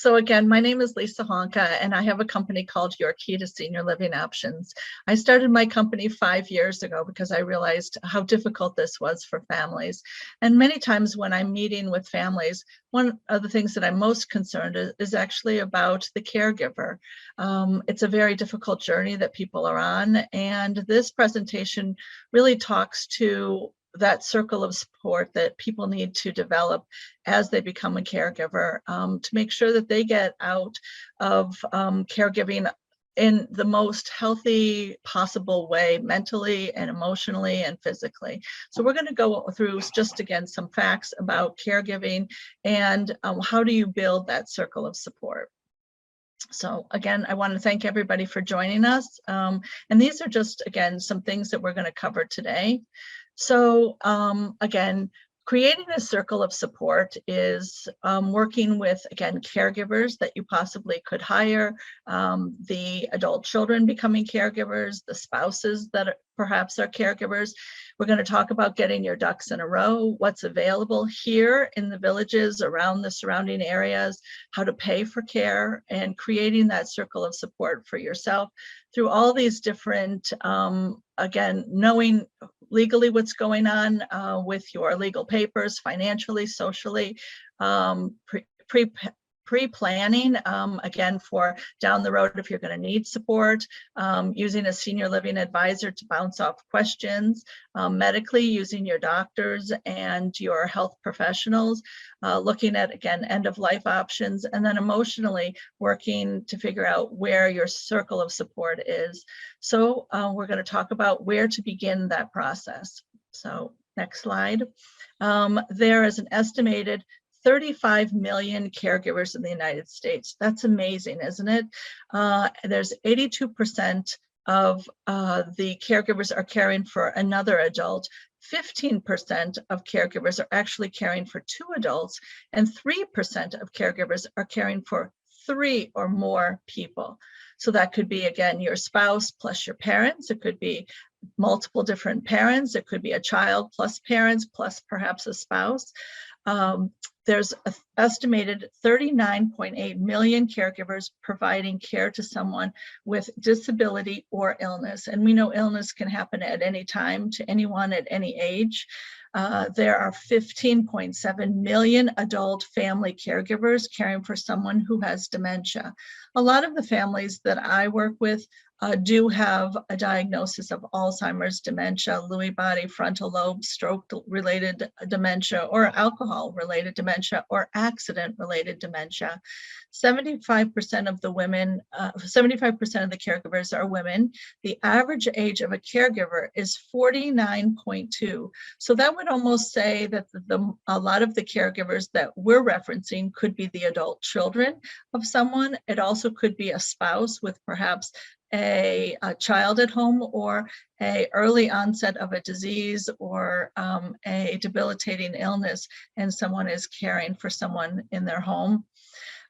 So again, my name is Lisa Honka, and I have a company called Your Key to Senior Living Options. I started my company 5 years ago because I realized how difficult this was for families. And many times when I'm meeting with families, one of the things that I'm most concerned is actually about the caregiver. It's a very difficult journey that people are on, and this presentation really talks to that circle of support that people need to develop as they become a caregiver, to make sure that they get out of caregiving in the most healthy possible way, mentally and emotionally and physically. So we're going to go through just again some facts about caregiving and how do you build that circle of support. So again, I want to thank everybody for joining us. And these are just, again, some things that we're going to cover today. So again, creating a circle of support is working with, again, caregivers that you possibly could hire, the adult children becoming caregivers, the spouses that perhaps are caregivers. We're going to talk about getting your ducks in a row, what's available here in the villages around the surrounding areas, how to pay for care, and creating that circle of support for yourself through all these different, again, knowing legally what's going on with your legal papers, financially, socially, pre-planning, again, for down the road if you're going to need support, using a senior living advisor to bounce off questions, medically using your doctors and your health professionals, looking at, again, end-of-life options, and then emotionally working to figure out where your circle of support is. So we're going to talk about where to begin that process. So next slide. There is an estimated 35 million caregivers in the United States. That's amazing, isn't it? There's 82% of the caregivers are caring for another adult. 15% of caregivers are actually caring for 2 adults, and 3% of caregivers are caring for 3 or more people. So that could be, again, your spouse plus your parents. It could be multiple different parents. It could be a child plus parents plus perhaps a spouse. There's an estimated 39.8 million caregivers providing care to someone with disability or illness. And we know illness can happen at any time to anyone at any age. There are 15.7 million adult family caregivers caring for someone who has dementia. A lot of the families that I work with do have a diagnosis of Alzheimer's, dementia, Lewy body, frontal lobe, stroke-related dementia, or alcohol-related dementia, or accident-related dementia. 75% of the women, 75% of the caregivers are women. The average age of a caregiver is 49.2. So that would almost say that a lot of the caregivers that we're referencing could be the adult children of someone. It also could be a spouse with perhaps a child at home, or a early onset of a disease, or a debilitating illness, and someone is caring for someone in their home.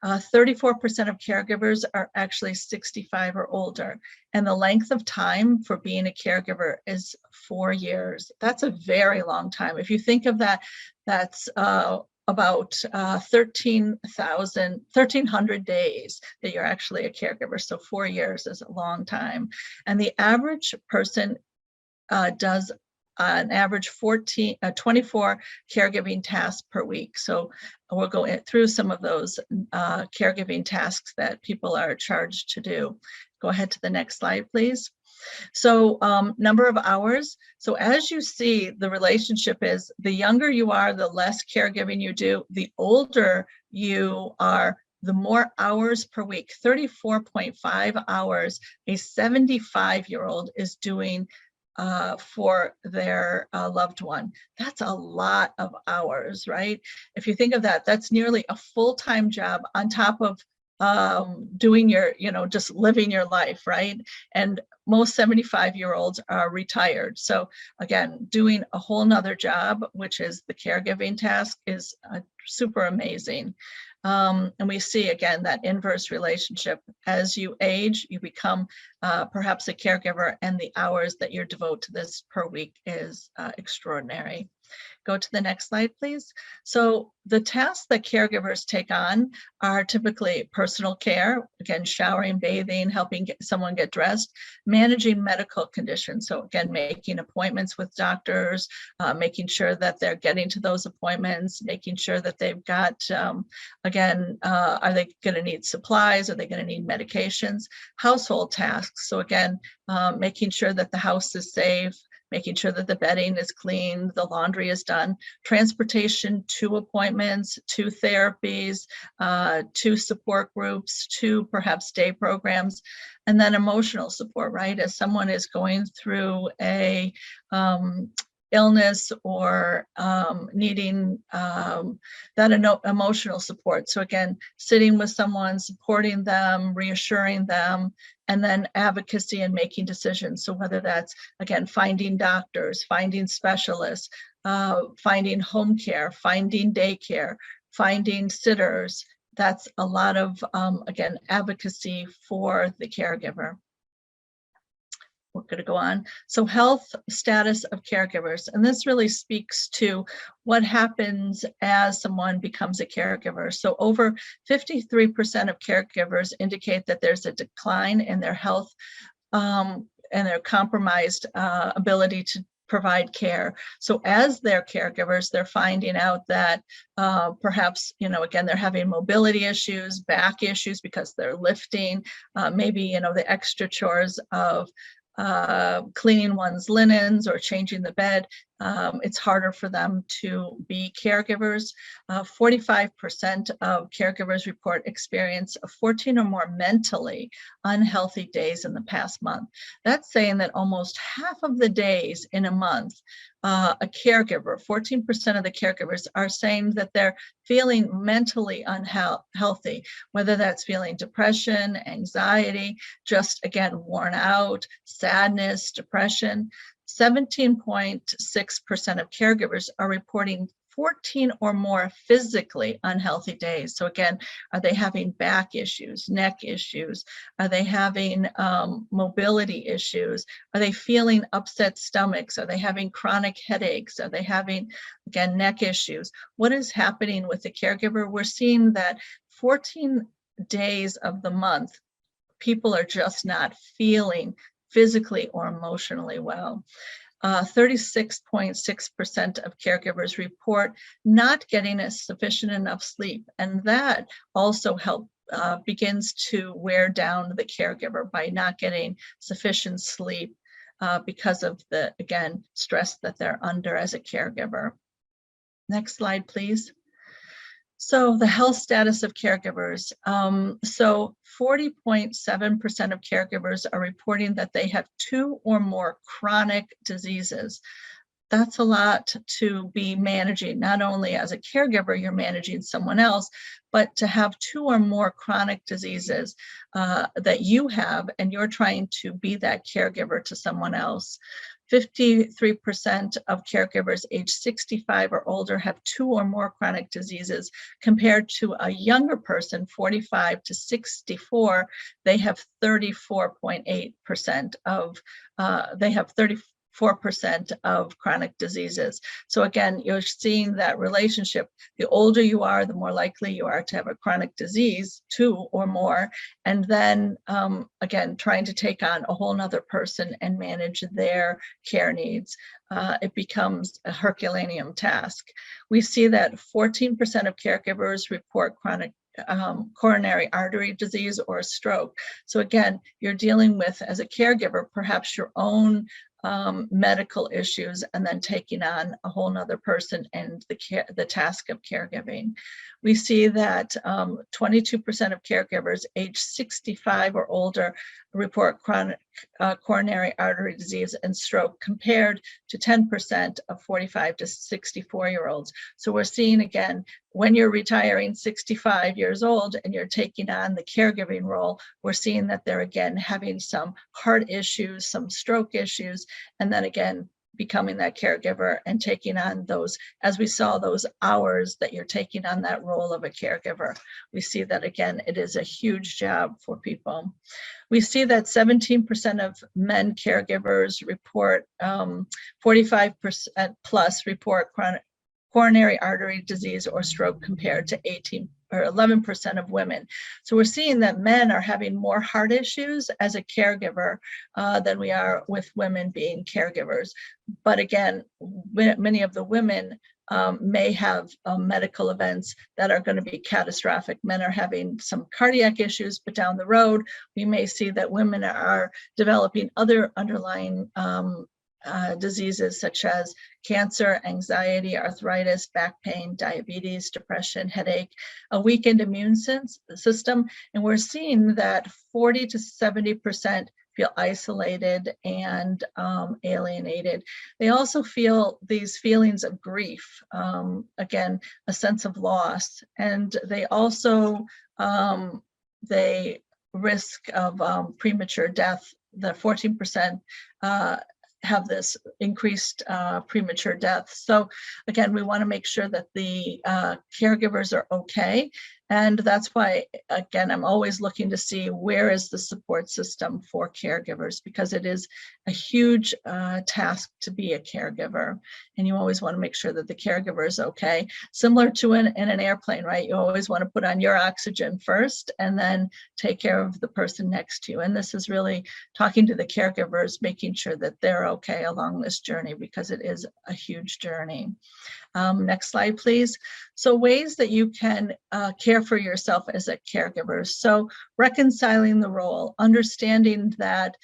34% of caregivers are actually 65 or older, and the length of time for being a caregiver is 4 years. That's a very long time. If you think of that, that's about 1,300 days that you're actually a caregiver. So 4 years is a long time. And the average person does an average 24 caregiving tasks per week. So we'll go through some of those caregiving tasks that people are charged to do. Go ahead to the next slide, please. So number of hours. So as you see, the relationship is the younger you are, the less caregiving you do. The older you are, the more hours per week. 34.5 hours a 75-year-old is doing for their loved one. That's a lot of hours, right? If you think of that, that's nearly a full-time job on top of doing your, just living your life, right? And most 75-year-olds are retired. So again, doing a whole nother job, which is the caregiving task, is super amazing. And we see, again, that inverse relationship. As you age, you become perhaps a caregiver, and the hours that you devote to this per week is extraordinary. Go to the next slide, please. So the tasks that caregivers take on are typically personal care, again, showering, bathing, helping someone get dressed, managing medical conditions. So again, making appointments with doctors, making sure that they're getting to those appointments, making sure that they've got, again, are they going to need supplies? Are they going to need medications? Household tasks. So again, making sure that the house is safe, making sure that the bedding is clean, the laundry is done, transportation to appointments, to therapies, to support groups, to perhaps day programs, and then emotional support, right? As someone is going through a illness or needing that emotional support. So again, sitting with someone, supporting them, reassuring them, and then advocacy and making decisions. So whether that's, again, finding doctors, finding specialists, finding home care, finding daycare, finding sitters, that's a lot of, again, advocacy for the caregiver. We're going to go on. So health status of caregivers, and this really speaks to what happens as someone becomes a caregiver. So over 53% of caregivers indicate that there's a decline in their health and their compromised ability to provide care. So as their caregivers, they're finding out that perhaps, again, they're having mobility issues, back issues because they're lifting, maybe, the extra chores of cleaning one's linens or changing the bed. It's harder for them to be caregivers. 45% of caregivers report experience of 14 or more mentally unhealthy days in the past month. That's saying that almost half of the days in a month, a caregiver, 14% of the caregivers are saying that they're feeling mentally unhealthy, whether that's feeling depression, anxiety, just again, worn out, sadness, depression. 17.6% of caregivers are reporting 14 or more physically unhealthy days. So again, are they having back issues, neck issues? Are they having mobility issues? Are they feeling upset stomachs? Are they having chronic headaches? Are they having, again, neck issues? What is happening with the caregiver? We're seeing that 14 days of the month, people are just not feeling physically or emotionally well. 36.6% of caregivers report not getting a sufficient enough sleep, and that also begins to wear down the caregiver by not getting sufficient sleep because of the, again, stress that they're under as a caregiver. Next slide, please. So the health status of caregivers. So 40.7% of caregivers are reporting that they have 2 or more chronic diseases. That's a lot to be managing. Not only as a caregiver, you're managing someone else, but to have 2 or more chronic diseases that you have, and you're trying to be that caregiver to someone else. 53% of caregivers age 65 or older have 2 or more chronic diseases, compared to a younger person, 45 to 64, they have 34.8% of, they have 34% of chronic diseases. So again, you're seeing that relationship. The older you are, the more likely you are to have a chronic disease, 2 or more. And then again, trying to take on a whole nother person and manage their care needs. It becomes a Herculean task. We see that 14% of caregivers report chronic coronary artery disease or stroke. So again, you're dealing with, as a caregiver, perhaps your own medical issues, and then taking on a whole nother person and the task of caregiving. We see that 22% of caregivers age 65 or older report chronic coronary artery disease and stroke, compared to 10% of 45 to 64-year-olds. So we're seeing, again, when you're retiring 65 years old and you're taking on the caregiving role, we're seeing that they're, again, having some heart issues, some stroke issues, and then again, becoming that caregiver and taking on those, as we saw, those hours that you're taking on that role of a caregiver. We see that, again, it is a huge job for people. We see that 17% of men caregivers report, 45% plus report coronary artery disease or stroke, compared to 11% of women. So we're seeing that men are having more heart issues as a caregiver than we are with women being caregivers. But again, many of the women may have medical events that are going to be catastrophic. Men are having some cardiac issues, but down the road, we may see that women are developing other underlying diseases such as cancer, anxiety, arthritis, back pain, diabetes, depression, headache, a weakened immune system. And we're seeing that 40 to 70% feel isolated and alienated. They also feel these feelings of grief, again, a sense of loss. And they also, they risk of premature death. The 14% have this increased premature death. So again, we want to make sure that the caregivers are okay. And that's why, again, I'm always looking to see where is the support system for caregivers, because it is a huge task to be a caregiver. And you always want to make sure that the caregiver is okay. Similar to in an airplane, right? You always want to put on your oxygen first and then take care of the person next to you. And this is really talking to the caregivers, making sure that they're okay along this journey, because it is a huge journey. Next slide, please. So ways that you can care for yourself as a caregiver. So reconciling the role, understanding that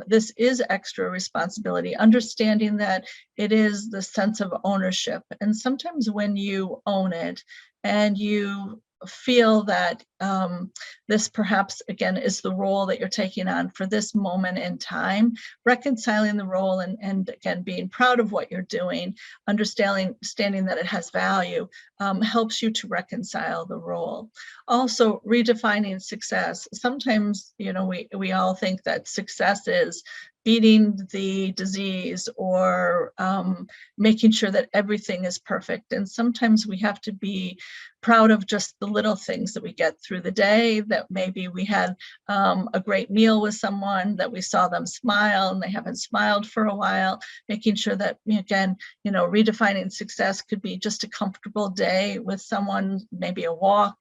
this is extra responsibility, understanding that it is the sense of ownership. And sometimes when you own it and you feel that this perhaps, again, is the role that you're taking on for this moment in time, reconciling the role and again, being proud of what you're doing, understanding that it has value, helps you to reconcile the role. Also, redefining success. Sometimes, you know, we all think that success is beating the disease or making sure that everything is perfect. And sometimes we have to be proud of just the little things that we get through the day, that maybe we had a great meal with someone, that we saw them smile and they haven't smiled for a while, making sure that, again, you know, redefining success could be just a comfortable day with someone, maybe a walk.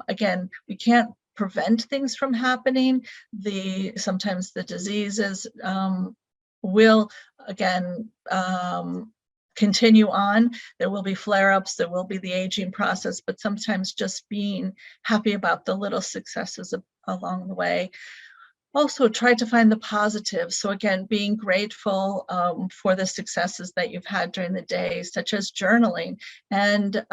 Again, we can't prevent things from happening. Sometimes the diseases will, again, continue on. There will be flare-ups, there will be the aging process, but sometimes just being happy about the little successes along the way. Also, try to find the positives. So again, being grateful for the successes that you've had during the day, such as journaling and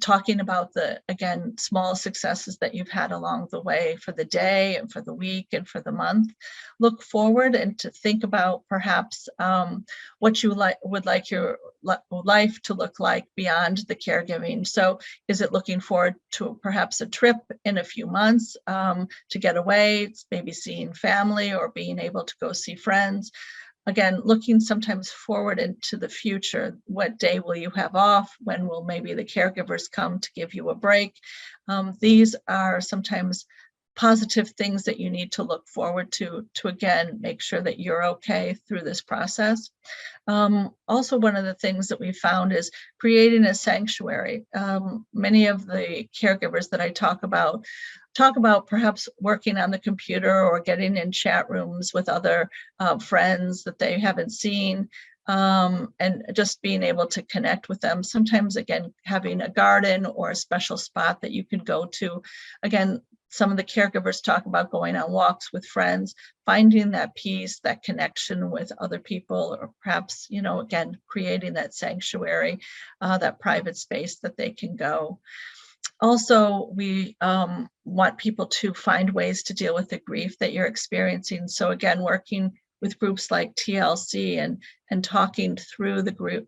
talking about the, again, small successes that you've had along the way for the day and for the week and for the month. Look forward and to think about perhaps what you would like your life to look like beyond the caregiving. So is it looking forward to perhaps a trip in a few months to get away, maybe seeing family or being able to go see friends? Again, looking sometimes forward into the future. What day will you have off? When will maybe the caregivers come to give you a break? These are sometimes positive things that you need to look forward to again, make sure that you're okay through this process. Also, one of the things that we found is creating a sanctuary. Many of the caregivers that I talk about perhaps working on the computer or getting in chat rooms with other friends that they haven't seen, and just being able to connect with them. Sometimes, again, having a garden or a special spot that you can go to. Again, some of the caregivers talk about going on walks with friends, finding that peace, that connection with other people, or perhaps, you know, again, creating that sanctuary, that private space that they can go. Also, we want people to find ways to deal with the grief that you're experiencing. So again, working with groups like TLC and talking through the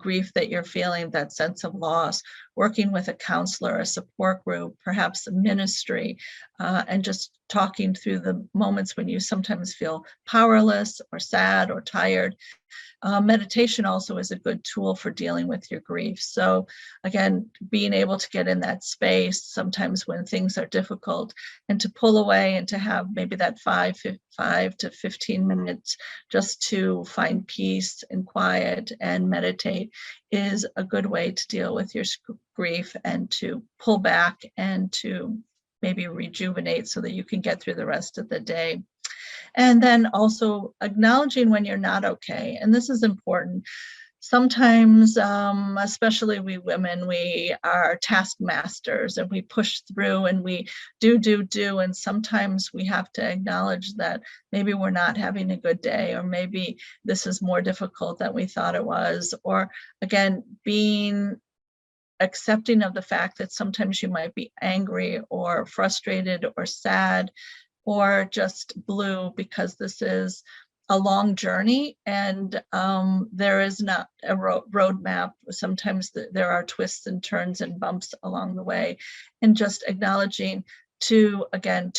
grief that you're feeling, that sense of loss, working with a counselor, a support group, perhaps a ministry, and just talking through the moments when you sometimes feel powerless or sad or tired. Meditation also is a good tool for dealing with your grief. So again, being able to get in that space sometimes when things are difficult, and to pull away and to have maybe that 5 to 15 minutes just to find peace and quiet and meditate is a good way to deal with your grief and to pull back and to maybe rejuvenate so that you can get through the rest of the day. And then also acknowledging when you're not okay. And this is important. Sometimes, especially we women, we are taskmasters and we push through and we do. And sometimes we have to acknowledge that maybe we're not having a good day, or maybe this is more difficult than we thought it was. Or again, being accepting of the fact that sometimes you might be angry or frustrated or sad or just blue, because this is a long journey and there is not a roadmap. Sometimes there are twists and turns and bumps along the way, and just acknowledging to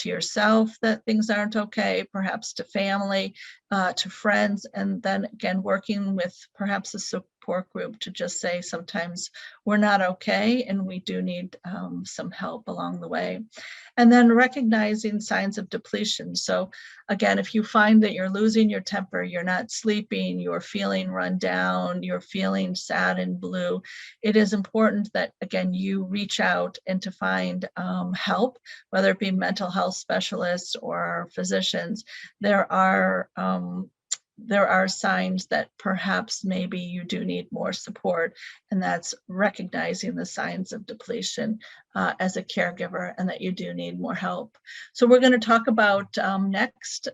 yourself that things aren't okay, perhaps to family, to friends, and then again working with perhaps a support group to just say sometimes we're not okay and we do need some help along the way. And then recognizing signs of depletion. So again, if you find that you're losing your temper, you're not sleeping, you're feeling run down, you're feeling sad and blue, it is important that, again, you reach out and to find help, whether it be mental health specialists or physicians. There are signs that perhaps maybe you do need more support, and that's recognizing the signs of depletion as a caregiver and that you do need more help. So we're going to talk about next,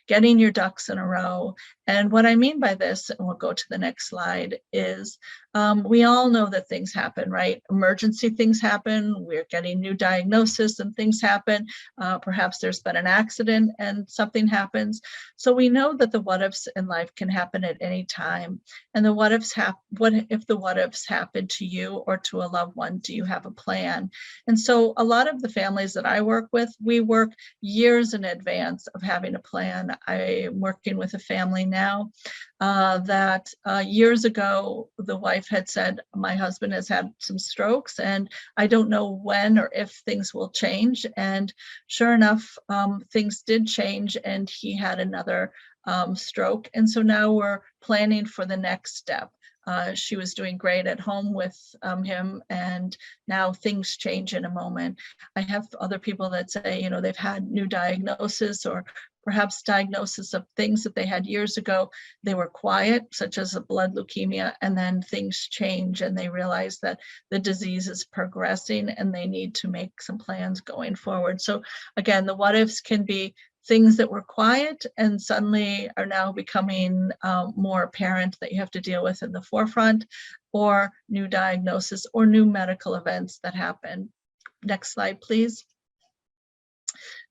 getting your ducks in a row. And what I mean by this, and we'll go to the next slide, is we all know that things happen, right? Emergency things happen. We're getting new diagnosis and things happen. Perhaps there's been an accident and something happens. So we know that the what ifs in life can happen at any time. And the what ifs what if the what ifs happen to you or to a loved one? Do you have a plan? And so a lot of the families that I work with, we work years in advance of having a plan. I'm working with a family now that years ago, the wife had said, my husband has had some strokes and I don't know when or if things will change. And sure enough, things did change and he had another stroke. And so now we're planning for the next step. She was doing great at home with him, and now things change in a moment. I have other people that say, you know, they've had new diagnosis or perhaps diagnosis of things that they had years ago. They were quiet, such as a blood leukemia, and then things change and they realize that the disease is progressing and they need to make some plans going forward. So again, the what ifs can be things that were quiet and suddenly are now becoming more apparent that you have to deal with in the forefront, or new diagnosis or new medical events that happen. Next slide, please.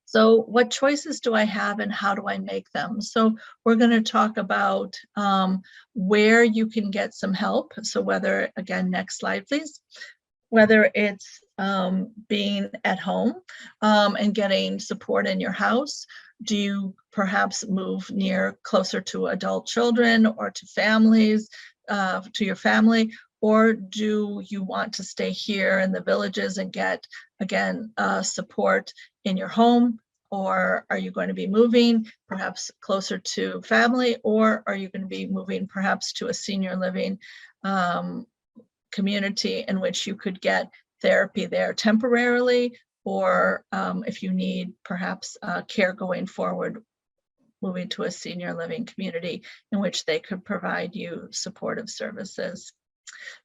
So what choices do I have and how do I make them? So we're going to talk about where you can get some help. So whether, again, next slide, please. Whether it's being at home and getting support in your house. Do you perhaps move closer to adult children or to families, to your family? Or do you want to stay here in the villages and get, again, support in your home? Or are you going to be moving perhaps closer to family? Or are you going to be moving perhaps to a senior living community in which you could get therapy there temporarily, or if you need perhaps care going forward, moving to a senior living community in which they could provide you supportive services.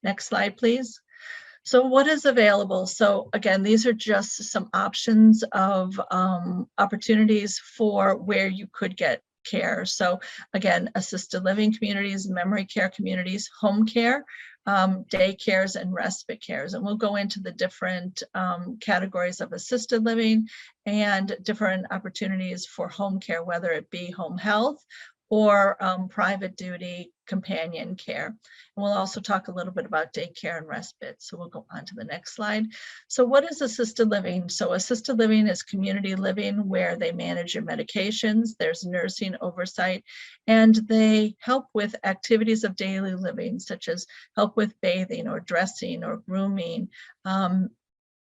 Next slide, please. So what is available? So again, these are just some options of opportunities for where you could get care. So again, assisted living communities, memory care communities, home care, day cares, and respite cares. And we'll go into the different categories of assisted living and different opportunities for home care, whether it be home health or private duty companion care. And we'll also talk a little bit about daycare and respite. So we'll go on to the next slide. So what is assisted living? So assisted living is community living where they manage your medications, there's nursing oversight, and they help with activities of daily living, such as help with bathing or dressing or grooming.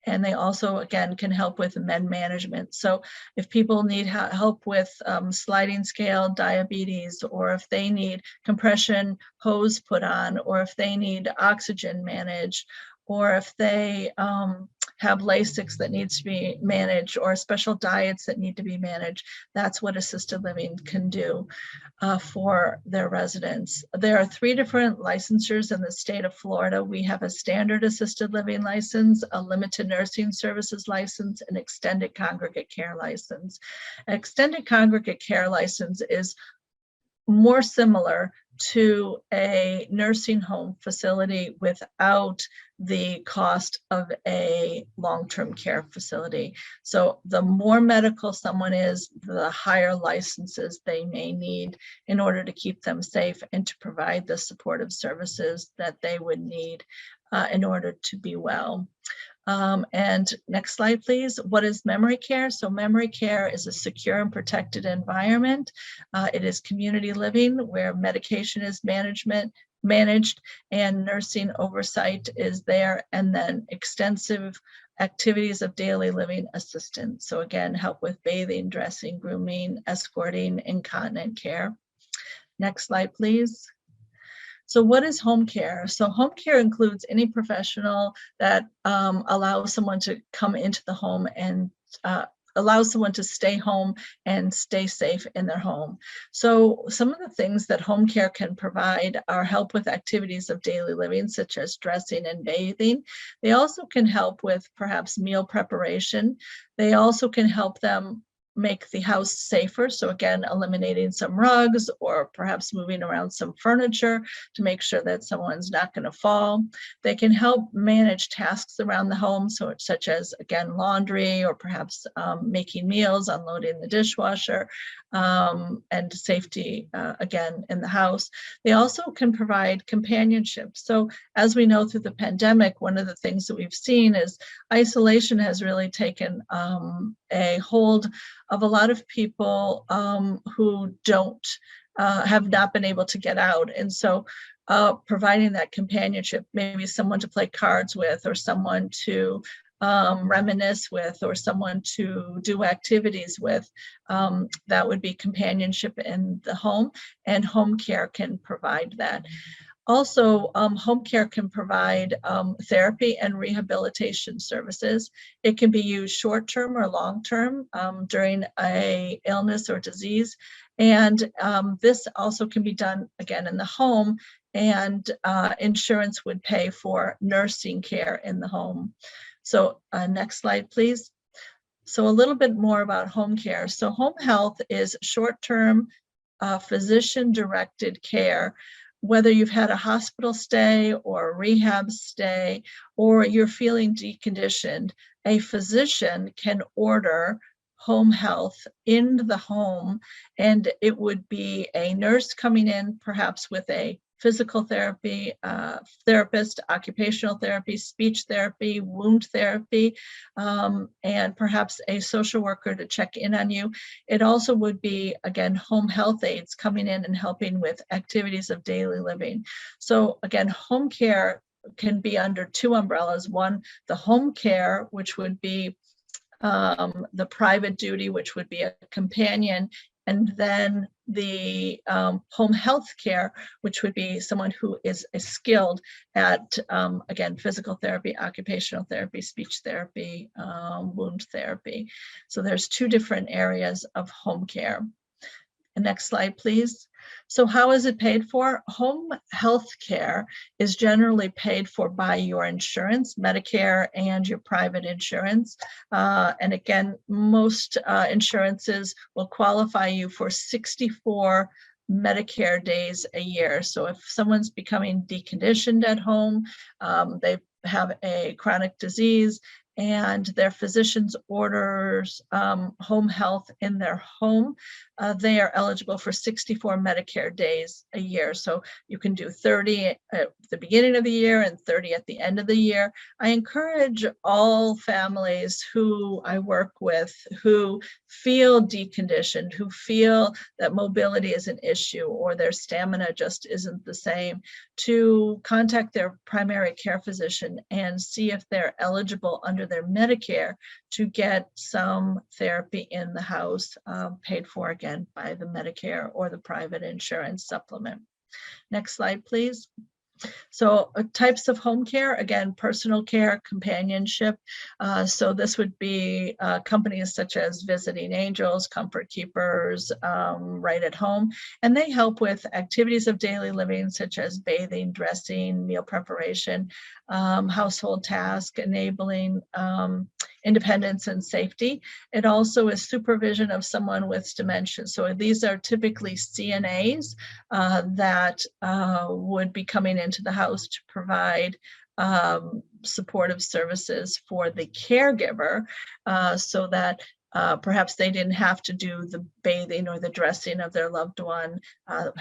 And they also, again, can help with med management. So if people need help with sliding scale diabetes, or if they need compression hose put on, or if they need oxygen managed, or if they have Lasix that needs to be managed, or special diets that need to be managed, that's what assisted living can do for their residents. There are 3 different licensures in the state of Florida. We have a standard assisted living license, a limited nursing services license, and extended congregate care license. An extended congregate care license is more similar to a nursing home facility without the cost of a long-term care facility. So the more medical someone is, the higher licenses they may need in order to keep them safe and to provide the supportive services that they would need in order to be well. And next slide, please. What is memory care? So memory care is a secure and protected environment. It is community living where medication is managed and nursing oversight is there, and then extensive activities of daily living assistance. So again, help with bathing, dressing, grooming, escorting, incontinent care. Next slide, please. So what is home care? So home care includes any professional that allows someone to come into the home and allows someone to stay home and stay safe in their home. So some of the things that home care can provide are help with activities of daily living, such as dressing and bathing. They also can help with perhaps meal preparation. They also can help them make the house safer. So again, eliminating some rugs or perhaps moving around some furniture to make sure that someone's not going to fall. They can help manage tasks around the home, so such as, again, laundry, or perhaps making meals, unloading the dishwasher, and safety, again, in the house. They also can provide companionship. So as we know through the pandemic, one of the things that we've seen is isolation has really taken a hold of a lot of people who don't have not been able to get out. And so providing that companionship, maybe someone to play cards with, or someone to reminisce with, or someone to do activities with, that would be companionship in the home, and home care can provide that. Also, home care can provide therapy and rehabilitation services. It can be used short-term or long-term during a illness or disease. And this also can be done, again, in the home, and insurance would pay for nursing care in the home. So next slide, please. So a little bit more about home care. So home health is short-term physician-directed care. Whether you've had a hospital stay or a rehab stay, or you're feeling deconditioned, a physician can order home health in the home, and it would be a nurse coming in, perhaps with a physical therapy therapist, occupational therapy, speech therapy, wound therapy, and perhaps a social worker to check in on you. It also would be, again, home health aides coming in and helping with activities of daily living. So again, home care can be under 2 umbrellas. One, the home care, which would be the private duty, which would be a companion, and then the home health care, which would be someone who is skilled at, again, physical therapy, occupational therapy, speech therapy, wound therapy. So there's 2 different areas of home care. And next slide, please. So how is it paid for? Home health care is generally paid for by your insurance, Medicare, and your private insurance. And again, most insurances will qualify you for 64 Medicare days a year. So if someone's becoming deconditioned at home, they have a chronic disease, and their physician's orders home health in their home, they are eligible for 64 Medicare days a year. So you can do 30 at the beginning of the year and 30 at the end of the year. I encourage all families who I work with who feel deconditioned, who feel that mobility is an issue or their stamina just isn't the same, to contact their primary care physician and see if they're eligible under their Medicare to get some therapy in the house, paid for again by the Medicare or the private insurance supplement. Next slide, please. So types of home care, again, personal care, companionship. So this would be companies such as Visiting Angels, Comfort Keepers, Right at Home, and they help with activities of daily living such as bathing, dressing, meal preparation, household tasks, enabling independence and safety. It also is supervision of someone with dementia. So these are typically CNAs that would be coming into the house to provide supportive services for the caregiver, so that perhaps they didn't have to do the bathing or the dressing of their loved one.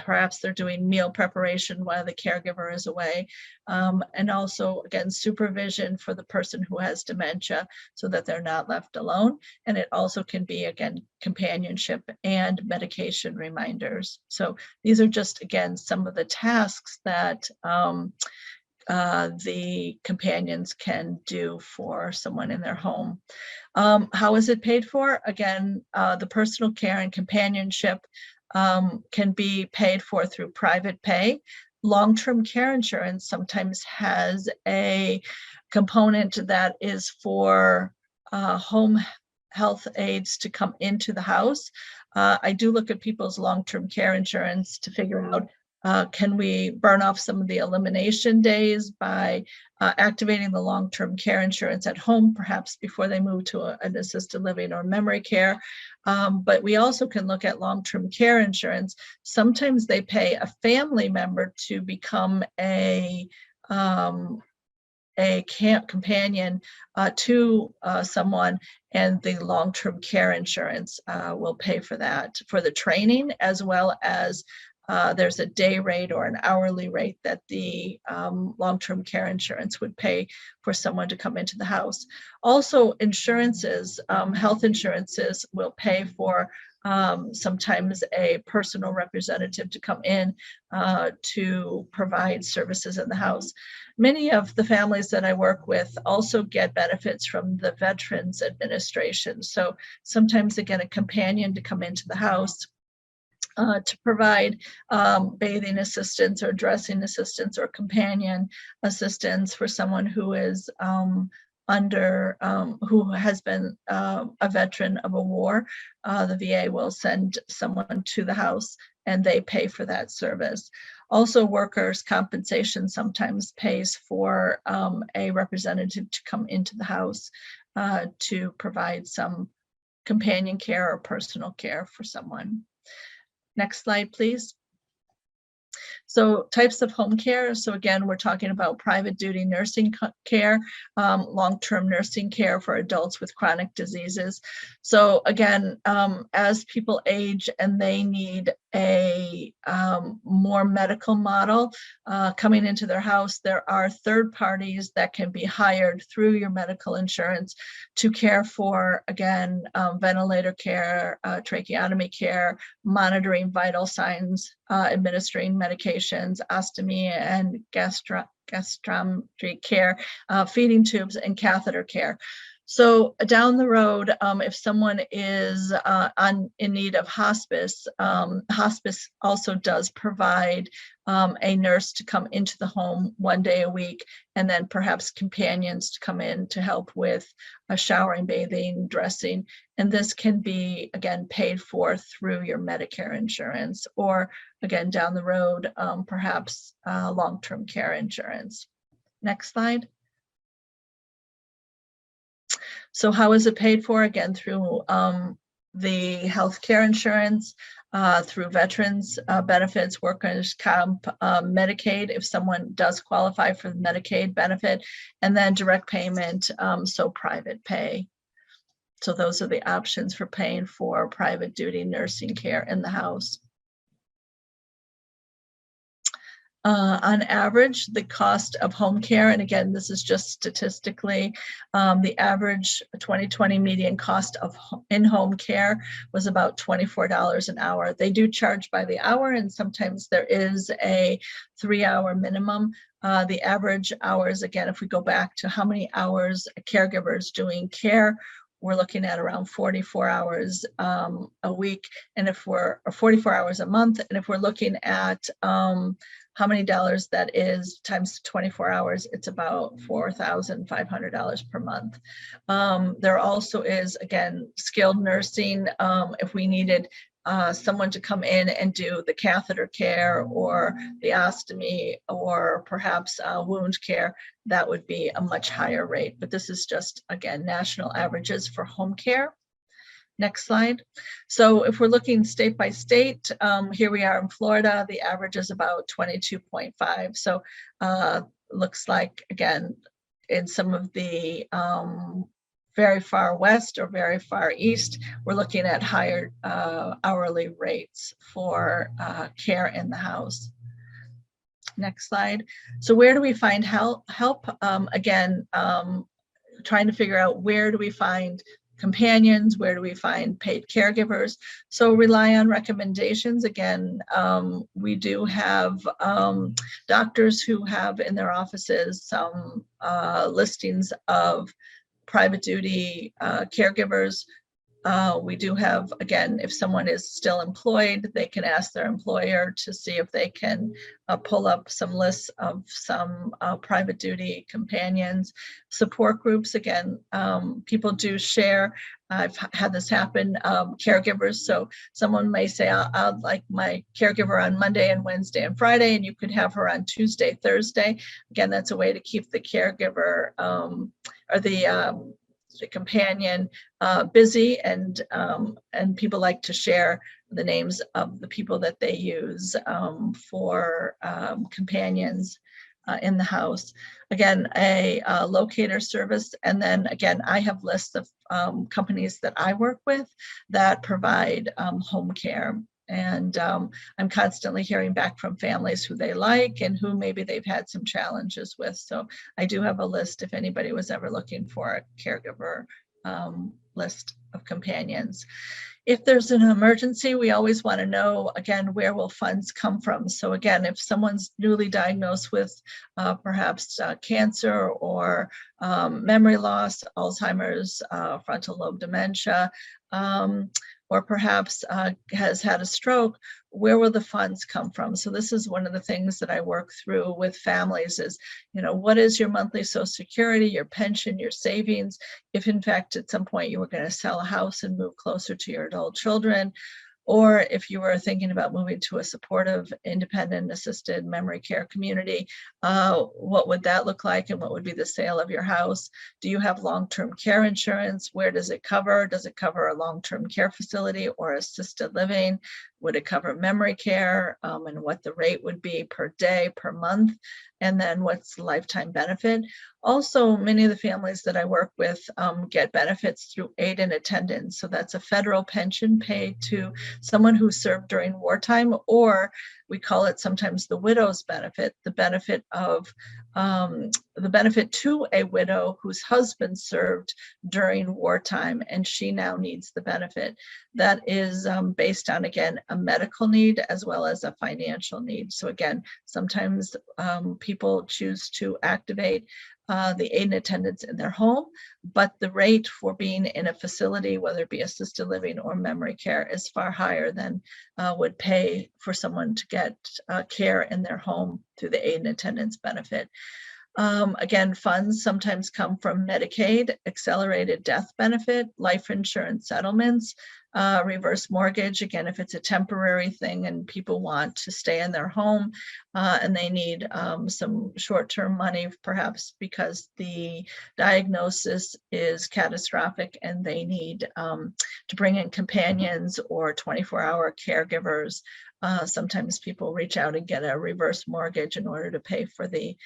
Perhaps they're doing meal preparation while the caregiver is away. And also, again, supervision for the person who has dementia so that they're not left alone. And it also can be, again, companionship and medication reminders. So these are just, again, some of the tasks that the companions can do for someone in their home. How is it paid for? Again, the personal care and companionship can be paid for through private pay. Long-term care insurance sometimes has a component that is for home health aides to come into the house. I do look at people's long-term care insurance to figure out, can we burn off some of the elimination days by activating the long-term care insurance at home, perhaps before they move to an assisted living or memory care. But we also can look at long-term care insurance. Sometimes they pay a family member to become a companion to someone, and the long-term care insurance will pay for that, for the training, as well as there's a day rate or an hourly rate that the long-term care insurance would pay for someone to come into the house. Also, insurances, health insurances will pay for sometimes a personal representative to come in to provide services in the house. Many of the families that I work with also get benefits from the Veterans Administration. So sometimes, again, a companion to come into the house to provide bathing assistance or dressing assistance or companion assistance for someone who is who has been a veteran of a war. The VA will send someone to the house and they pay for that service. Also, workers' compensation sometimes pays for a representative to come into the house to provide some companion care or personal care for someone. Next slide, please. So types of home care. So again, we're talking about private duty nursing care, long-term nursing care for adults with chronic diseases. So again, as people age and they need a more medical model coming into their house, there are third parties that can be hired through your medical insurance to care for, again, ventilator care, tracheotomy care, monitoring vital signs, administering medications, ostomy and gastrometry care, feeding tubes, and catheter care. So down the road, if someone is in need of hospice, hospice also does provide a nurse to come into the home 1 day a week, and then perhaps companions to come in to help with showering, bathing, dressing. And this can be, again, paid for through your Medicare insurance, or again, down the road, perhaps long-term care insurance. Next slide. So how is it paid for? Again, through the healthcare insurance. through veterans benefits, workers' comp, Medicaid, if someone does qualify for the Medicaid benefit, and then direct payment, so private pay. So those are the options for paying for private duty nursing care in the house. On average, the cost of home care, and again, this is just statistically, the average 2020 median cost of in-home care was about $24 an hour. They do charge by the hour, and sometimes there is a 3-hour minimum. The average hours, again, if we go back to how many hours a caregiver is doing care, we're looking at around 44 hours a week, and if we're 44 hours a month, and if we're looking at how many dollars that is times 24 hours, it's about $4,500 per month. There also is, again, skilled nursing. If we needed someone to come in and do the catheter care or the ostomy or perhaps wound care, that would be a much higher rate. But this is just, again, national averages for home care. Next slide. So if we're looking state by state, here we are in Florida, the average is about 22.5. So looks like, again, in some of the very far west or very far east, we're looking at higher hourly rates for care in the house. Next slide. So where do we find help? Again, trying to figure out where do we find companions, where do we find paid caregivers? So rely on recommendations. Again, we do have doctors who have in their offices some listings of private duty caregivers. We do have, again, if someone is still employed, they can ask their employer to see if they can pull up some lists of some private duty companions. Support groups, again, people do share. I've had this happen, caregivers. So someone may say, I'd like my caregiver on Monday and Wednesday and Friday, and you could have her on Tuesday, Thursday. Again, that's a way to keep the caregiver or the companion busy, and people like to share the names of the people that they use for companions in the house. Again, a locator service, and then again, I have lists of companies that I work with that provide home care. And I'm constantly hearing back from families who they like and who maybe they've had some challenges with. So I do have a list if anybody was ever looking for a caregiver list of companions. If there's an emergency, we always want to know, again, where will funds come from? So again, if someone's newly diagnosed with perhaps cancer or memory loss, Alzheimer's, frontal lobe dementia, or perhaps has had a stroke, where will the funds come from? So this is one of the things that I work through with families is, what is your monthly Social Security, your pension, your savings? If in fact at some point you were going to sell a house and move closer to your adult children, or if you were thinking about moving to a supportive, independent, assisted memory care community, what would that look like, and what would be the sale of your house? Do you have long-term care insurance? Where does it cover? Does it cover a long-term care facility or assisted living? Would it cover memory care, and what the rate would be per day, per month? And then what's the lifetime benefit? Also, many of the families that I work with get benefits through aid and attendance. So that's a federal pension paid to someone who served during wartime, or we call it sometimes the widow's benefit, the benefit to a widow whose husband served during wartime, and she now needs the benefit. That is based on, again, a medical need as well as a financial need. So again, sometimes people choose to activate the aid and attendance in their home, but the rate for being in a facility, whether it be assisted living or memory care, is far higher than would pay for someone to get care in their home through the aid and attendance benefit. Again, funds sometimes come from Medicaid, accelerated death benefit, life insurance settlements, reverse mortgage, again, if it's a temporary thing and people want to stay in their home and they need some short-term money, perhaps because the diagnosis is catastrophic and they need to bring in companions or 24-hour caregivers. Sometimes people reach out and get a reverse mortgage in order to pay for the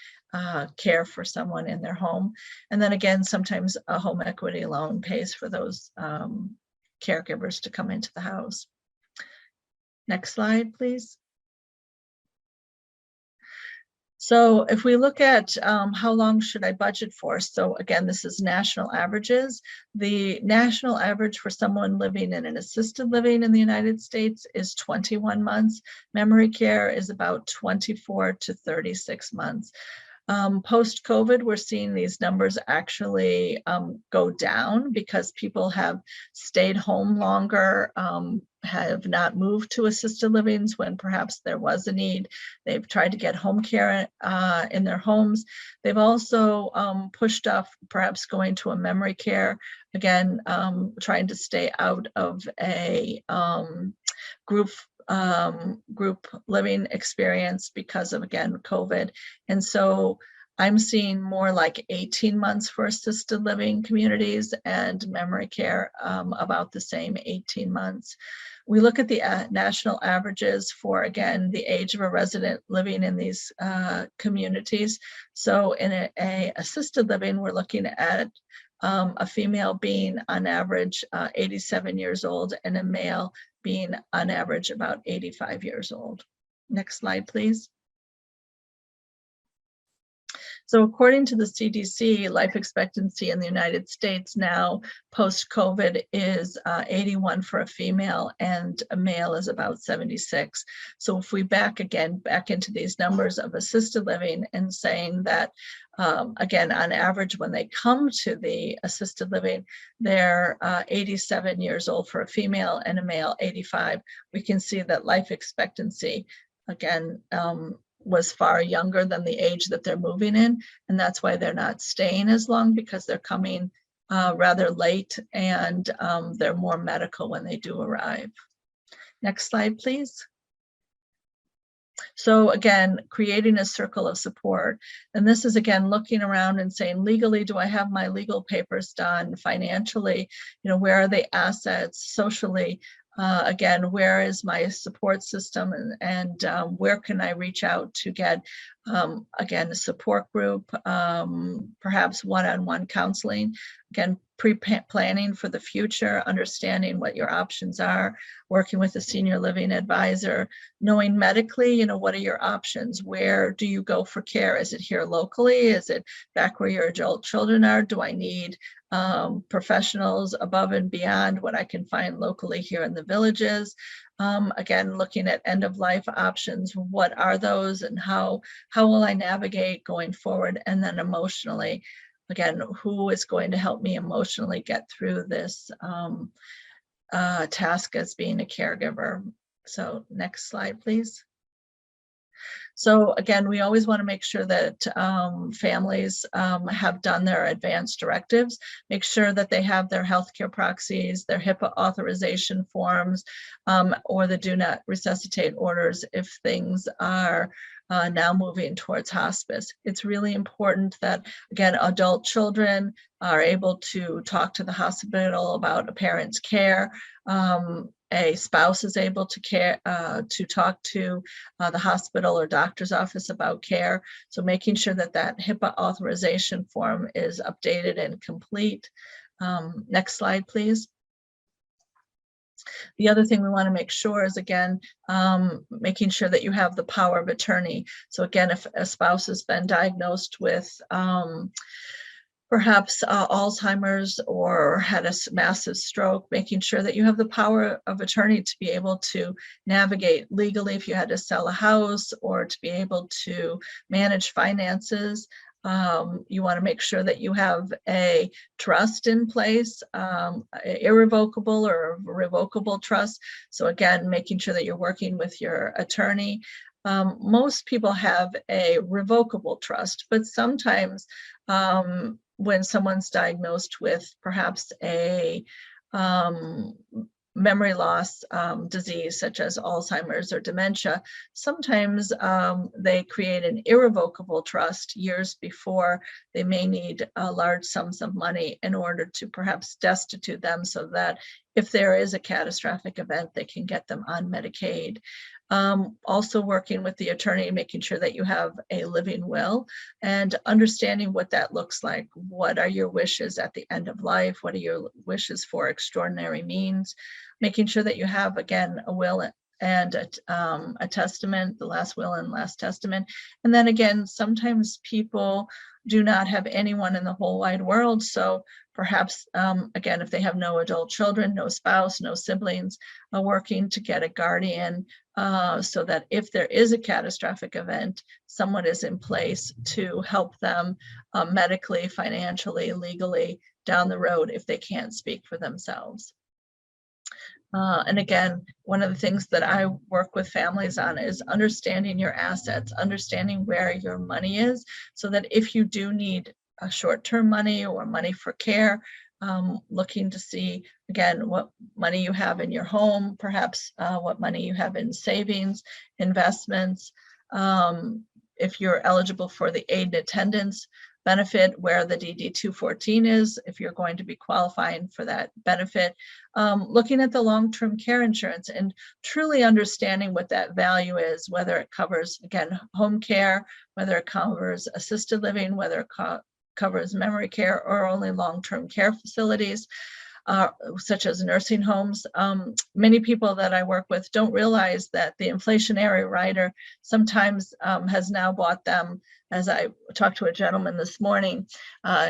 care for someone in their home. And then again, sometimes a home equity loan pays for those caregivers to come into the house. Next slide, please. So if we look at how long should I budget for? So again, this is national averages. The national average for someone living in an assisted living in the United States is 21 months. Memory care is about 24 to 36 months. Post-COVID, we're seeing these numbers actually go down because people have stayed home longer, have not moved to assisted livings when perhaps there was a need. They've tried to get home care in their homes. They've also pushed off perhaps going to a memory care, again, trying to stay out of a group living experience because of, again, COVID. And so I'm seeing more like 18 months for assisted living communities and memory care about the same 18 months. We look at the national averages for, again, the age of a resident living in these communities. So in a assisted living, we're looking at a female being on average 87 years old and a male being on average about 85 years old. Next slide, please. So according to the CDC, life expectancy in the United States now post-COVID is 81 for a female and a male is about 76. So if we back into these numbers of assisted living and saying that, again, on average, when they come to the assisted living, they're 87 years old for a female and a male 85, we can see that life expectancy, again, was far younger than the age that they're moving in, and that's why they're not staying as long, because they're coming rather late and they're more medical when they do arrive. Next slide, please. So again, creating a circle of support. And this is, again, looking around and saying, legally, do I have my legal papers done? Financially, where are the assets? Socially, again, where is my support system, and where can I reach out to get, again, a support group, perhaps one-on-one counseling, again, pre-planning for the future, understanding what your options are, working with a senior living advisor, knowing medically, what are your options? Where do you go for care? Is it here locally? Is it back where your adult children are? Do I need professionals above and beyond what I can find locally here in the villages? Again, looking at end-of-life options, what are those and how will I navigate going forward? And then emotionally, again, who is going to help me emotionally get through this task as being a caregiver? So next slide, please. So again, we always want to make sure that families have done their advance directives, make sure that they have their healthcare proxies, their HIPAA authorization forms, or the do not resuscitate orders if things are now moving towards hospice. It's really important that, again, adult children are able to talk to the hospital about a parent's care. A spouse is able to talk to the hospital or doctor's office about care. So making sure that that HIPAA authorization form is updated and complete. Next slide, please. The other thing we want to make sure is, again, making sure that you have the power of attorney. So again, if a spouse has been diagnosed with perhaps Alzheimer's or had a massive stroke, making sure that you have the power of attorney to be able to navigate legally if you had to sell a house or to be able to manage finances. You want to make sure that you have a trust in place, irrevocable or revocable trust. So again, making sure that you're working with your attorney. Most people have a revocable trust, but sometimes when someone's diagnosed with perhaps a memory loss disease such as Alzheimer's or dementia, sometimes they create an irrevocable trust years before they may need large sums of money in order to perhaps destitute them, so that if there is a catastrophic event, they can get them on Medicaid. Also working with the attorney, making sure that you have a living will and understanding what that looks like. What are your wishes at the end of life? What are your wishes for extraordinary means? Making sure that you have, again, a will and a testament, the last will and last testament. And then again, sometimes people do not have anyone in the whole wide world. So perhaps, again, if they have no adult children, no spouse, no siblings, working to get a guardian so that if there is a catastrophic event, someone is in place to help them medically, financially, legally down the road if they can't speak for themselves. And again, one of the things that I work with families on is understanding your assets, understanding where your money is, so that if you do need a short-term money or money for care, looking to see, again, what money you have in your home, perhaps what money you have in savings, investments, if you're eligible for the aid and attendance benefit, where the DD 214 is, if you're going to be qualifying for that benefit, looking at the long-term care insurance and truly understanding what that value is, whether it covers, again, home care, whether it covers assisted living, whether it covers memory care or only long-term care facilities. Such as nursing homes. Many people that I work with don't realize that the inflationary rider sometimes has now bought them. As I talked to a gentleman this morning,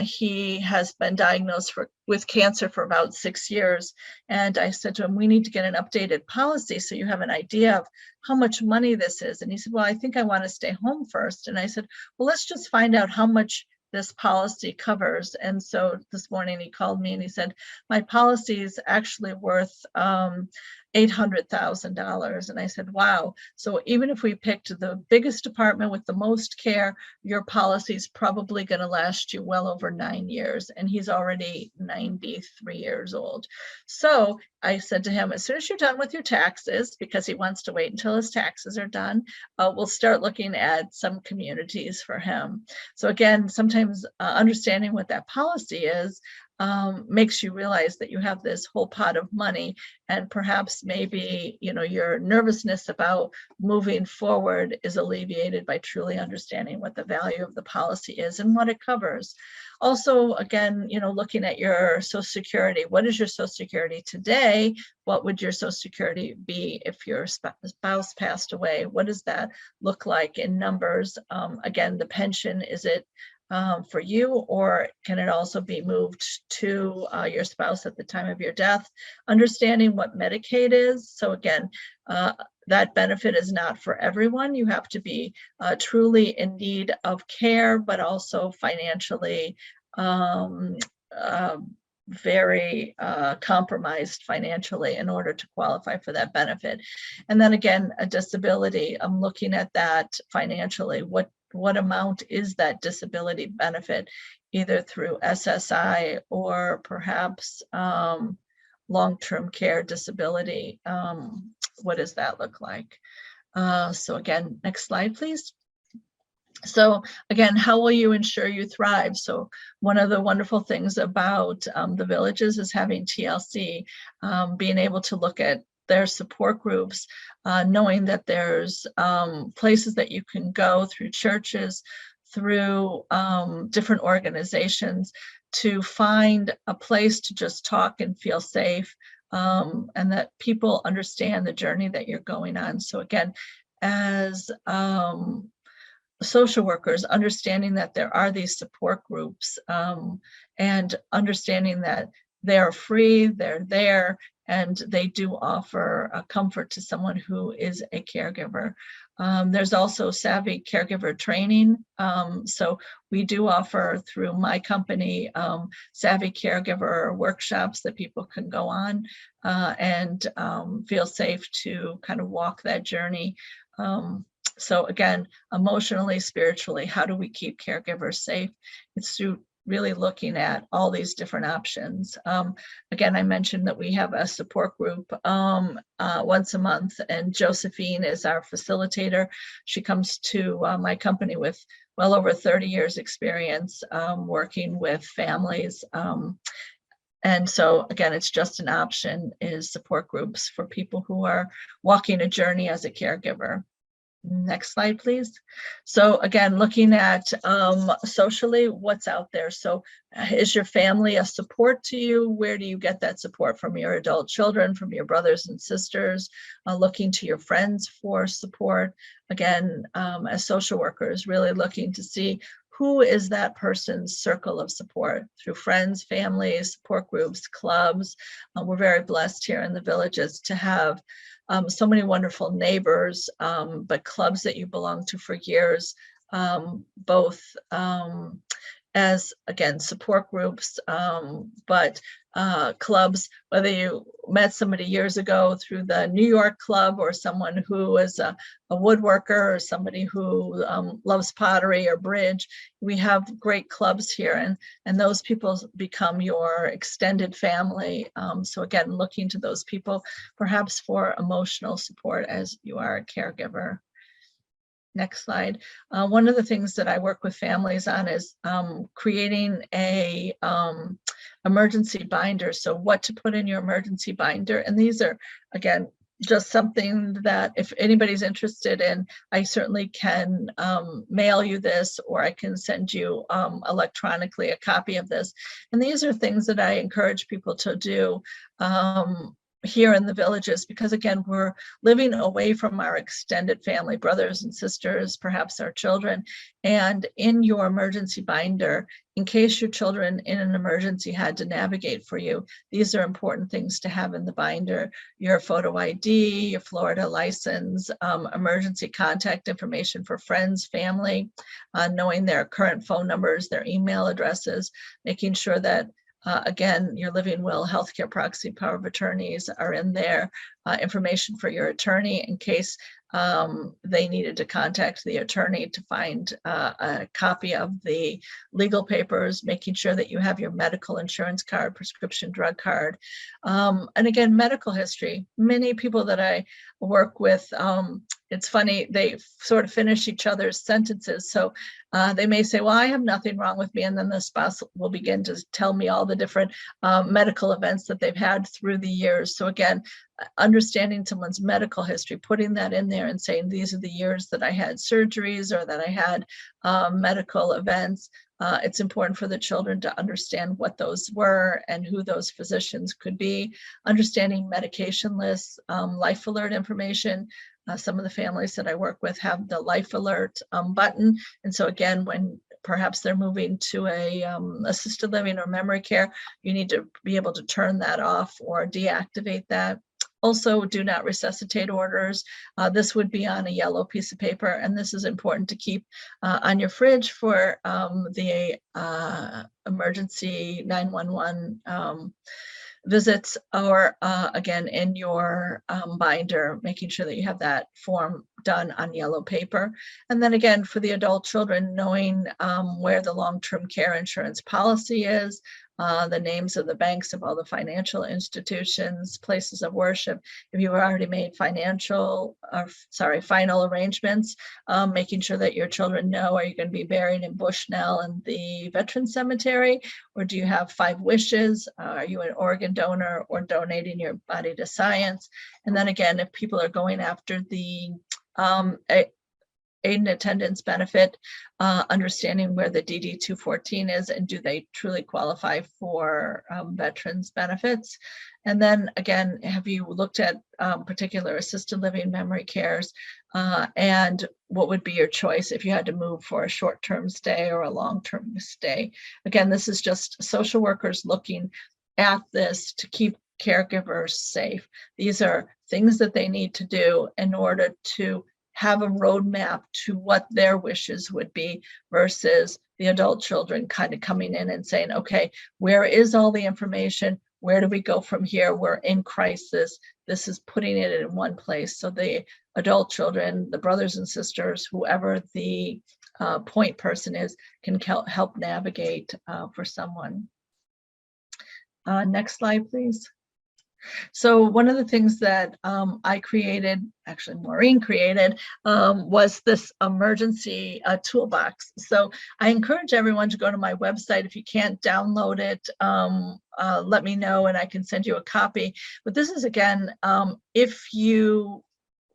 he has been diagnosed with cancer for about 6 years. And I said to him, we need to get an updated policy so you have an idea of how much money this is. And he said, well, I think I want to stay home first. And I said, well, let's just find out how much this policy covers. And so this morning he called me and he said, my policy is actually worth $800,000. And I said, wow. So even if we picked the biggest department with the most care, your policy is probably going to last you well over 9 years. And he's already 93 years old. So I said to him, as soon as you're done with your taxes, because he wants to wait until his taxes are done, we'll start looking at some communities for him. So again, sometimes understanding what that policy is makes you realize that you have this whole pot of money, and perhaps maybe, you know, your nervousness about moving forward is alleviated by truly understanding what the value of the policy is and what it covers. Also, again, you know, looking at your Social Security. What is your Social Security today? What would your Social Security be if your spouse passed away? What does that look like in numbers? Again, the pension, is it for you, or can it also be moved to your spouse at the time of your death? Understanding what Medicaid is. So again, that benefit is not for everyone. You have to be truly in need of care, but also financially very compromised financially in order to qualify for that benefit. And then again, a disability, I'm looking at that financially. What amount is that disability benefit, either through SSI or perhaps long-term care disability? What does that look like? So again, next slide, please. So again, how will you ensure you thrive? So one of the wonderful things about the villages is having TLC, being able to look at their support groups, knowing that there's places that you can go through churches, through different organizations to find a place to just talk and feel safe, and that people understand the journey that you're going on. So again, as social workers, understanding that there are these support groups, and understanding that they're free, they're there, and they do offer a comfort to someone who is a caregiver. There's also savvy caregiver training. So we do offer through my company savvy caregiver workshops that people can go on and feel safe to kind of walk that journey. So again, emotionally, spiritually, how do we keep caregivers safe? It's through really looking at all these different options. Again, I mentioned that we have a support group once a month, and Josephine is our facilitator. She comes to my company with well over 30 years experience working with families. And so again, it's just an option, is support groups for people who are walking a journey as a caregiver. Next slide, please. So again, looking at socially, what's out there. So is your family a support to you? Where do you get that support? From your adult children, from your brothers and sisters, looking to your friends for support. Again, as social workers, really looking to see who is that person's circle of support through friends, families, support groups, clubs. We're very blessed here in the Villages to have so many wonderful neighbors, but clubs that you belong to for years, both as, again, support groups, but clubs, whether you met somebody years ago through the New York club, or someone who is a woodworker, or somebody who loves pottery or bridge. We have great clubs here, and those people become your extended family. So again, looking to those people perhaps for emotional support as you are a caregiver. Next slide. One of the things that I work with families on is creating a emergency binder. So what to put in your emergency binder. And these are, again, just something that if anybody's interested in, I certainly can mail you this, or I can send you electronically a copy of this. And these are things that I encourage people to do here in the Villages, because again, we're living away from our extended family, brothers and sisters, perhaps our children. And in your emergency binder, in case your children in an emergency had to navigate for you, these are important things to have in the binder: your photo ID, your Florida license, emergency contact information for friends, family, knowing their current phone numbers, their email addresses, making sure that again, your living will, healthcare proxy, power of attorneys are in there, information for your attorney in case they needed to contact the attorney to find a copy of the legal papers, making sure that you have your medical insurance card, prescription drug card. And again, medical history. Many people that I work with, it's funny, they sort of finish each other's sentences. So they may say, well, I have nothing wrong with me. And then the spouse will begin to tell me all the different medical events that they've had through the years. So again, understanding someone's medical history, putting that in there and saying, these are the years that I had surgeries or that I had medical events. It's important for the children to understand what those were and who those physicians could be. Understanding medication lists, life alert information. Some of the families that I work with have the life alert button. And so again, when perhaps they're moving to a assisted living or memory care, you need to be able to turn that off or deactivate that. Also, do not resuscitate orders. This would be on a yellow piece of paper, and this is important to keep on your fridge for the emergency 911 visits, or again, in your binder, making sure that you have that form done on yellow paper. And then again, for the adult children, knowing where the long-term care insurance policy is, the names of the banks of all the financial institutions, places of worship. If you've already made final arrangements, making sure that your children know, are you going to be buried in Bushnell and the Veterans Cemetery, or do you have 5 wishes? Are you an organ donor or donating your body to science? And then again, if people are going after the aid and attendance benefit, understanding where the DD 214 is and do they truly qualify for veterans benefits. And then again, have you looked at particular assisted living memory cares, and what would be your choice if you had to move for a short-term stay or a long-term stay? Again, this is just social workers looking at this to keep caregivers safe. These are things that they need to do in order to have a roadmap to what their wishes would be, versus the adult children kind of coming in and saying, okay, where is all the information? where do we go from here? We're in crisis. This is putting it in one place. So the adult children, the brothers and sisters, whoever the point person is, can help navigate for someone. Next slide, please. So one of the things that I created, actually Maureen created, was this emergency toolbox. So I encourage everyone to go to my website. If you can't download it, let me know and I can send you a copy. But this is, again, if you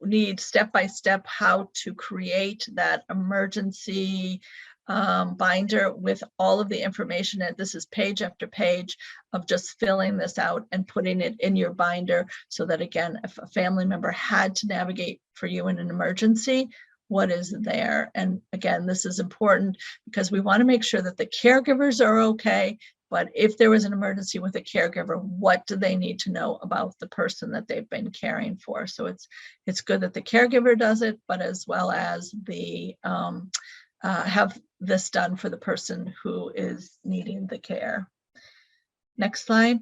need step-by-step how to create that emergency binder with all of the information. And this is page after page of just filling this out and putting it in your binder, so that, again, if a family member had to navigate for you in an emergency, what is there? And again, this is important because we want to make sure that the caregivers are okay. But if there was an emergency with a caregiver, what do they need to know about the person that they've been caring for? So it's good that the caregiver does it, but as well as the have this done for the person who is needing the care. Next slide.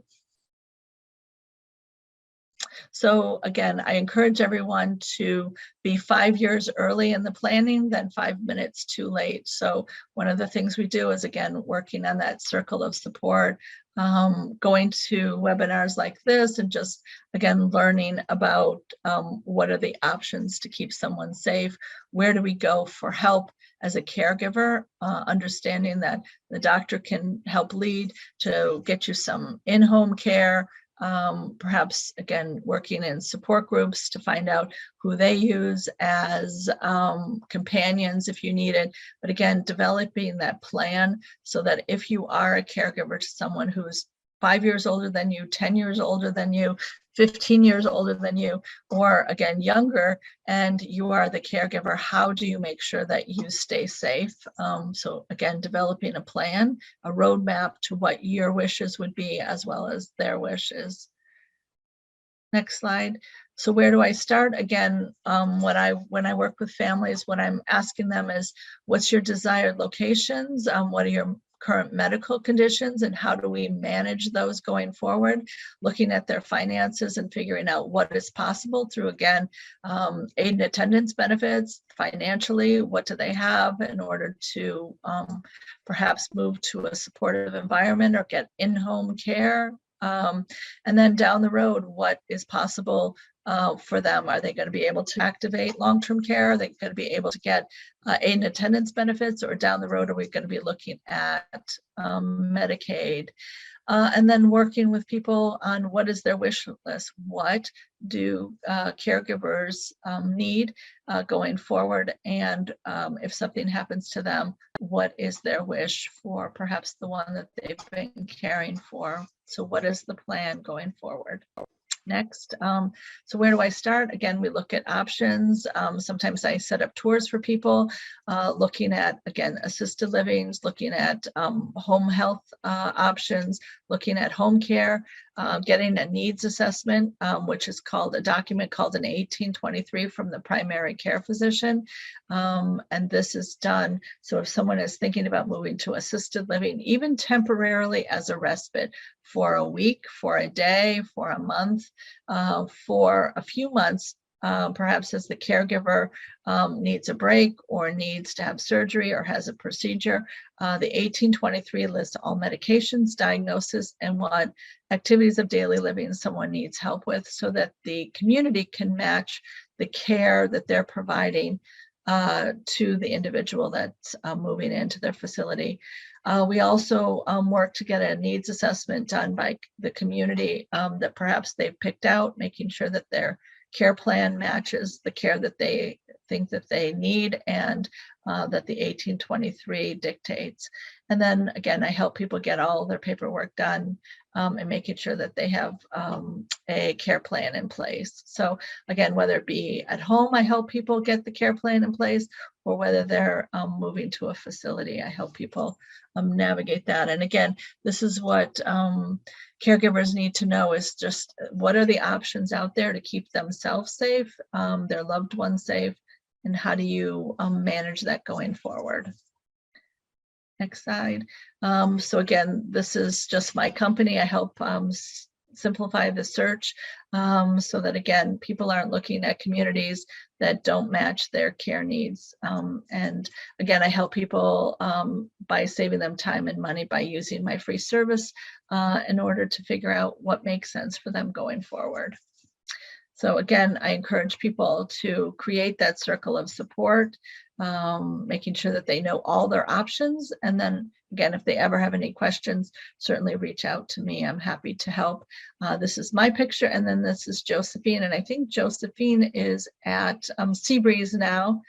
So again, I encourage everyone to be 5 years early in the planning than 5 minutes too late. So one of the things we do is, again, working on that circle of support, going to webinars like this, and just, again, learning about what are the options to keep someone safe. Where do we go for help as a caregiver, understanding that the doctor can help lead to get you some in-home care. Perhaps, again, working in support groups to find out who they use as companions if you need it. But again, developing that plan so that if you are a caregiver to someone who's 5 years older than you, 10 years older than you, 15 years older than you, or again, younger, and you are the caregiver, how do you make sure that you stay safe? So again, developing a plan, a roadmap to what your wishes would be, as well as their wishes. Next slide. So where do I start? Again, when I work with families, what I'm asking them is, what's your desired locations? What are your current medical conditions, and how do we manage those going forward? Looking at their finances and figuring out what is possible through, again, aid and attendance benefits. Financially, what do they have in order to perhaps move to a supportive environment or get in-home care? And then down the road, what is possible for them? Are they going to be able to activate long-term care? Are they going to be able to get aid and attendance benefits? Or down the road, are we going to be looking at Medicaid? And then working with people on what is their wish list. What do caregivers need going forward? And if something happens to them, what is their wish for perhaps the one that they've been caring for? So what is the plan going forward? Next, so where do I start? Again, we look at options. Sometimes I set up tours for people, looking at, again, assisted livings, looking at home health options, looking at home care, getting a needs assessment, which is called a document called an 1823 from the primary care physician. And this is done so if someone is thinking about moving to assisted living, even temporarily as a respite, for a week, for a day, for a month, for a few months, perhaps as the caregiver needs a break or needs to have surgery or has a procedure. The 1823 lists all medications, diagnosis, and what activities of daily living someone needs help with, so that the community can match the care that they're providing to the individual that's moving into their facility. We also work to get a needs assessment done by the community that perhaps they've picked out, making sure that their care plan matches the care that they think that they need and that the 1823 dictates. And then again, I help people get all their paperwork done and making sure that they have a care plan in place. So again, whether it be at home, I help people get the care plan in place, or whether they're moving to a facility, I help people navigate that. And again, this is what caregivers need to know, is just what are the options out there to keep themselves safe, their loved ones safe, and how do you manage that going forward? Next slide. So again, this is just my company. I help simplify the search, so that, again, people aren't looking at communities that don't match their care needs. And again, I help people by saving them time and money by using my free service in order to figure out what makes sense for them going forward. So again, I encourage people to create that circle of support, making sure that they know all their options. And then again, if they ever have any questions, certainly reach out to me. I'm happy to help. This is my picture, and then this is Josephine. And I think Josephine is at Seabreeze now.